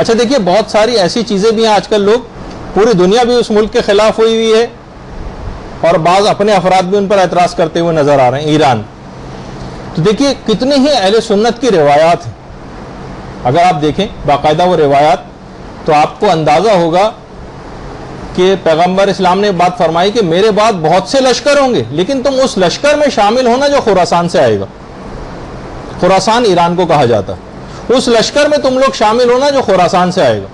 اچھا دیکھیے بہت ساری ایسی چیزیں بھی ہیں آج کل لوگ پوری دنیا بھی اس ملک کے خلاف ہوئی ہے اور بعض اپنے افراد بھی ان پر اعتراض کرتے ہوئے نظر آ رہے ہیں. ایران تو دیکھیے کتنی ہی اہل سنت کی روایات ہیں, اگر آپ دیکھیں باقاعدہ وہ روایات تو آپ کو اندازہ ہوگا کہ پیغمبر اسلام نے بات فرمائی کہ میرے بعد بہت سے لشکر ہوں گے لیکن تم اس لشکر میں شامل ہونا جو خراسان سے آئے گا. خراسان ایران کو کہا جاتا ہے, اس لشکر میں تم لوگ شامل ہونا جو خراسان سے آئے گا.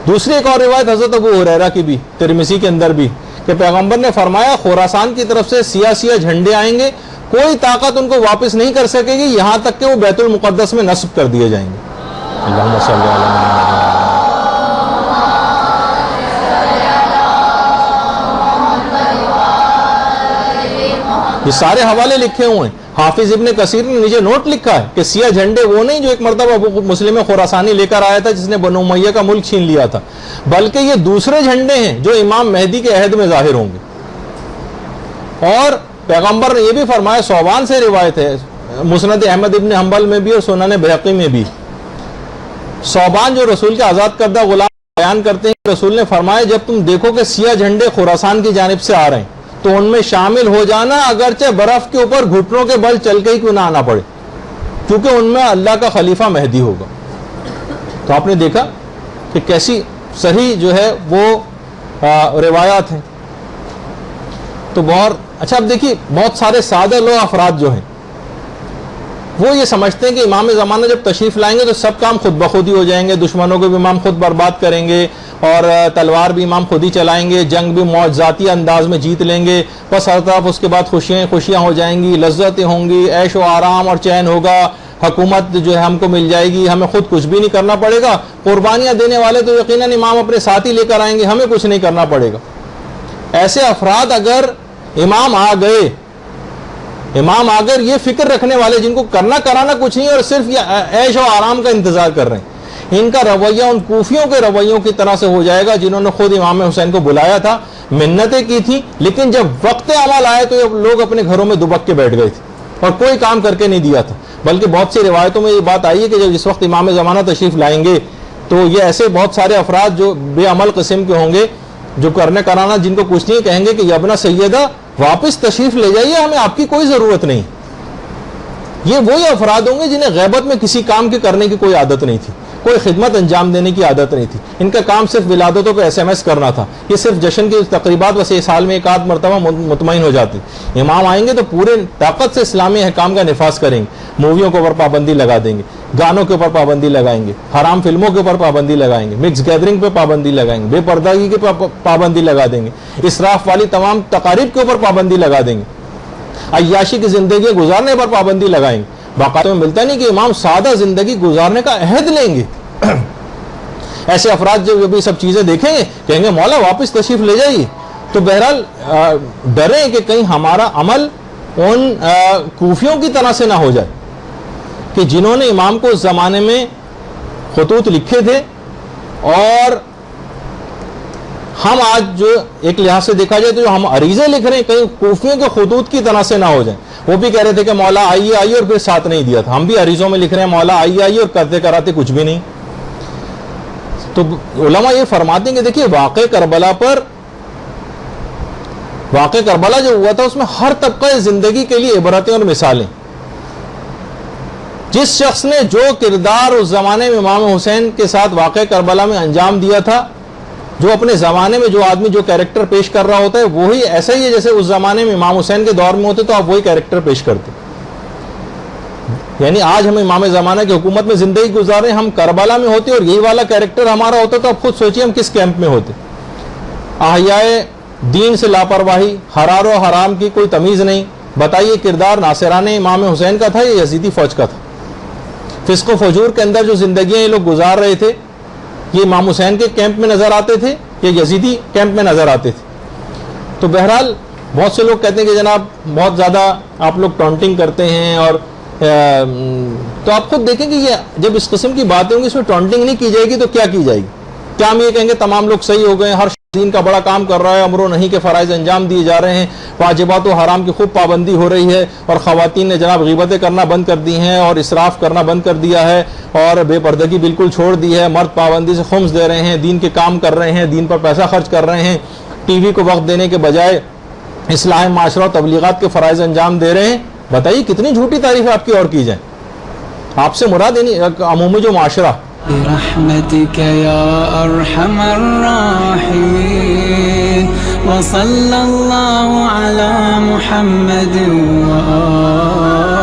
دوسری ایک اور روایت حضرت ابو ہریرہ کی بھی ترمذی کے اندر بھی کہ پیغمبر نے فرمایا خراسان کی طرف سے سیاہ سیاہ جھنڈے آئیں گے, کوئی طاقت ان کو واپس نہیں کر سکے گی یہاں تک کہ وہ بیت المقدس میں نصب کر دیے جائیں گے. اللہم صلی علی محمد. یہ سارے حوالے لکھے ہوئے ہیں. حافظ ابن کثیر نے نیچے نوٹ لکھا ہے کہ سیاہ جھنڈے وہ نہیں جو ایک مرتبہ ابو مسلم خراسانی لے کر آیا تھا جس نے بنو امیہ کا ملک چھین لیا تھا, بلکہ یہ دوسرے جھنڈے ہیں جو امام مہدی کے عہد میں ظاہر ہوں گے. اور پیغمبر نے یہ بھی فرمایا, صوبان سے روایت ہے مسند احمد ابن حنبل میں بھی اور سنن بہقی میں بھی, صوبان جو رسول کے آزاد کردہ غلام بیان کرتے ہیں, رسول نے فرمایا جب تم دیکھو کہ سیاہ جھنڈے خراسان کی جانب سے آ رہے ہیں تو ان میں شامل ہو جانا, اگرچہ برف کے اوپر گھٹنوں کے بل چل کے ہی کیوں نہ آنا پڑے, کیونکہ ان میں اللہ کا خلیفہ مہدی ہوگا. تو آپ نے دیکھا کہ کیسی صحیح جو ہے وہ روایات ہیں. تو بہت اچھا. اب دیکھیے بہت سارے سادہ لوگ افراد جو ہیں وہ یہ سمجھتے ہیں کہ امام زمانہ جب تشریف لائیں گے تو سب کام خود بخود ہی ہو جائیں گے, دشمنوں کو بھی امام خود برباد کریں گے اور تلوار بھی امام خود ہی چلائیں گے, جنگ بھی معجزاتی انداز میں جیت لیں گے, بس ہر طرف اس کے بعد خوشیاں ہو جائیں گی, لذتیں ہوں گی, عیش و آرام اور چین ہوگا, حکومت جو ہے ہم کو مل جائے گی, ہمیں خود کچھ بھی نہیں کرنا پڑے گا, قربانیاں دینے والے تو یقیناً امام اپنے ساتھ ہی لے کر آئیں گے, ہمیں کچھ نہیں کرنا پڑے گا. ایسے افراد اگر امام آ گئے, امام اگر یہ فکر رکھنے والے جن کو کرنا کرانا کچھ نہیں اور صرف یہ عیش و آرام کا انتظار کر رہے ہیں, ان کا رویہ ان کوفیوں کے رویوں کی طرح سے ہو جائے گا جنہوں نے خود امام حسین کو بلایا تھا, منتیں کی تھی, لیکن جب وقت عمل آئے تو لوگ اپنے گھروں میں دبک کے بیٹھ گئے تھے اور کوئی کام کر کے نہیں دیا تھا. بلکہ بہت سی روایتوں میں یہ بات آئی ہے کہ جب اس وقت امام زمانہ تشریف لائیں گے تو یہ ایسے بہت سارے افراد جو بے عمل قسم کے ہوں گے, جو کرنے کرانا جن کو کچھ نہیں, کہیں گے کہ یبنا سیدہ واپس تشریف لے جائیے, ہمیں آپ کی کوئی ضرورت نہیں. یہ وہی افراد ہوں گے جنہیں غیبت میں کسی کام کے کرنے کی کوئی عادت نہیں تھی, کوئی خدمت انجام دینے کی عادت نہیں تھی, ان کا کام صرف ولادتوں پہ SMS کرنا تھا. یہ صرف جشن کی تقریبات ویسے سال میں ایک آدھ مرتبہ مطمئن ہو جاتی. امام آئیں گے تو پورے طاقت سے اسلامی احکام کا نفاذ کریں گے, موویوں کے اوپر پابندی لگا دیں گے, گانوں کے اوپر پابندی لگائیں گے, حرام فلموں کے اوپر پابندی لگائیں گے, مکس گیدرنگ پہ پابندی لگائیں گے, بے پردگی کے پابندی لگا دیں گے, اسراف والی تمام تقاریب کے اوپر پابندی لگا دیں گے, عیاشی کی زندگی گزارنے پر پابندی لگائیں گے. باقاعدہ میں ملتا نہیں کہ امام سادہ زندگی گزارنے کا عہد لیں گے. ایسے افراد جو بھی سب چیزیں دیکھیں گے کہیں گے مولا واپس تشریف لے جائیے. تو بہرحال ڈریں کہ کہیں ہمارا عمل ان کوفیوں کی طرح سے نہ ہو جائے کہ جنہوں نے امام کو اس زمانے میں خطوط لکھے تھے, اور ہم آج جو ایک لحاظ سے دیکھا جائے تو جو ہم عریضے لکھ رہے ہیں کہیں کوفیوں کے خطوط کی طرح سے نہ ہو جائیں. وہ بھی کہہ رہے تھے کہ مولا آئیے آئیے اور پھر ساتھ نہیں دیا تھا, ہم بھی عریضوں میں لکھ رہے ہیں مولا آئیے آئیے اور کرتے کراتے کچھ بھی نہیں. تو علماء یہ فرماتے ہیں کہ دیکھیے واقع کربلا جو ہوا تھا اس میں ہر طبقہ زندگی کے لیے عبرتیں اور مثالیں. جس شخص نے جو کردار اس زمانے میں امام حسین کے ساتھ واقع کربلا میں انجام دیا تھا, جو اپنے زمانے میں جو آدمی جو کیریکٹر پیش کر رہا ہوتا ہے وہی ایسا ہی ہے جیسے اس زمانے میں امام حسین کے دور میں ہوتے تو آپ وہی کیریکٹر پیش کرتے. یعنی آج ہم امام زمانہ کی حکومت میں زندگی گزارے, ہم کربلا میں ہوتے اور یہی والا کیریکٹر ہمارا ہوتا تو آپ خود سوچیے ہم کس کیمپ میں ہوتے. احیاء دین سے لاپرواہی, حرار و حرام کی کوئی تمیز نہیں. بتائیے کردار ناصرانہ امام حسین کا تھا یا یزیدی فوج کا تھا؟ فسق و فجور کے اندر جو زندگیاں یہ لوگ گزار رہے تھے یہ امام حسین کے کیمپ میں نظر آتے تھے یا یزیدی کیمپ میں نظر آتے تھے؟ تو بہرحال بہت سے لوگ کہتے ہیں کہ جناب بہت زیادہ آپ لوگ ٹونٹنگ کرتے ہیں, اور تو آپ خود دیکھیں کہ یہ جب اس قسم کی باتیں ہوں گی اس میں ٹونٹنگ نہیں کی جائے گی تو کیا کی جائے گی؟ کیا ہم یہ کہیں گے تمام لوگ صحیح ہو گئے, ہر دین کا بڑا کام کر رہا ہے, امر و نہی کے فرائض انجام دیے جا رہے ہیں, واجبات و حرام کی خوب پابندی ہو رہی ہے, اور خواتین نے جناب غیبتیں کرنا بند کر دی ہیں اور اسراف کرنا بند کر دیا ہے اور بے پردگی بالکل چھوڑ دی ہے, مرد پابندی سے خمس دے رہے ہیں, دین کے کام کر رہے ہیں, دین پر پیسہ خرچ کر رہے ہیں, ٹی وی کو وقت دینے کے بجائے اصلاح معاشرہ و تبلیغات کے فرائض انجام دے رہے ہیں. بتائیے کتنی جھوٹی تعریف آپ کی اور کی جائیں. آپ سے مراد یعنی عمومی جو معاشرہ. برحمتك يا أرحم الراحمين وصلى الله على محمد وآله